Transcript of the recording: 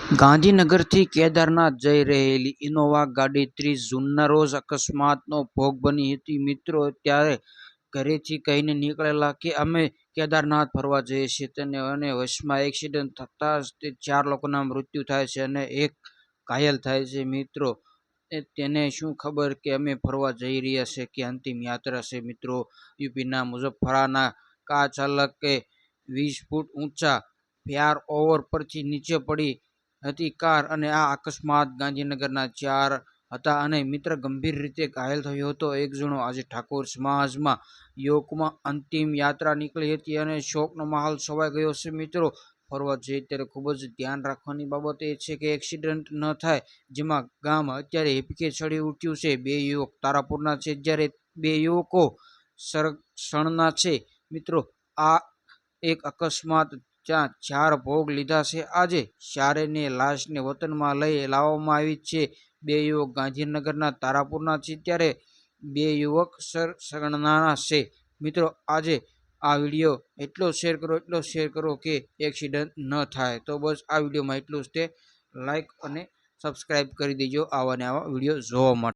ગાંધીનગરથી કેદારનાથ જઈ રહેલી ઇનોવા ગાડી 30 જૂનના રોજ અકસ્માતનો ભોગ બની હતી. મિત્રો ત્યારે ઘરેથી કહીને નીકળેલા કે અમે કેદારનાથ ફરવા જઈએ છીએ અને વચમાં એક્સિડન્ટ થતાં જ 4 લોકોના મૃત્યુ થાય છે અને 1 ઘાયલ થાય છે. મિત્રો તેને શું ખબર કે અમે ફરવા જઈ રહ્યા છે કે અંતિમ યાત્રા છે. મિત્રો યુપીના મુઝફ્ફરાના કાર ચાલકે 20 ફૂટ ઊંચા ફ્લાયઓવર પરથી નીચે પડી હતી કાર અને આ અકસ્માત ગાંધીનગરના 4 હતા અને મિત્ર ગંભીર રીતે ઘાયલ થયો હતો 1 જણો. આજે ઠાકોર સમાજમાં યોગમાં અંતિમ યાત્રા નીકળી હતી અને શોકનો માહોલ છવાઈ ગયો છે. મિત્રો ફરવા જઈએ ત્યારે ખૂબ જ ધ્યાન રાખવાની બાબત એ છે કે એક્સિડન્ટ ન થાય, જેમાં ગામ અત્યારે હેપકે ચડી ઉઠ્યું છે. 2 યુવક તારાપુરના છે જ્યારે 2 યુવકો સરક્ષણના છે. મિત્રો આ એક અકસ્માત જ્યાં 4 ભોગ લીધા છે. આજે ચારેયને લાશને વતનમાં લઈ લાવવામાં આવી છે. 2 યુવક ગાંધીનગરના તારાપુરના છે ત્યારે 2 યુવક સરક્ષણના છે. મિત્રો આજે આ વિડીયો એટલો શેર કરો કે એક્સિડન્ટ ન થાય. તો બસ આ વિડીયોમાં એટલું જ. તે લાઈક અને સબસ્ક્રાઈબ કરી દેજો આવા ને આવા વિડીયો જોવા માટે.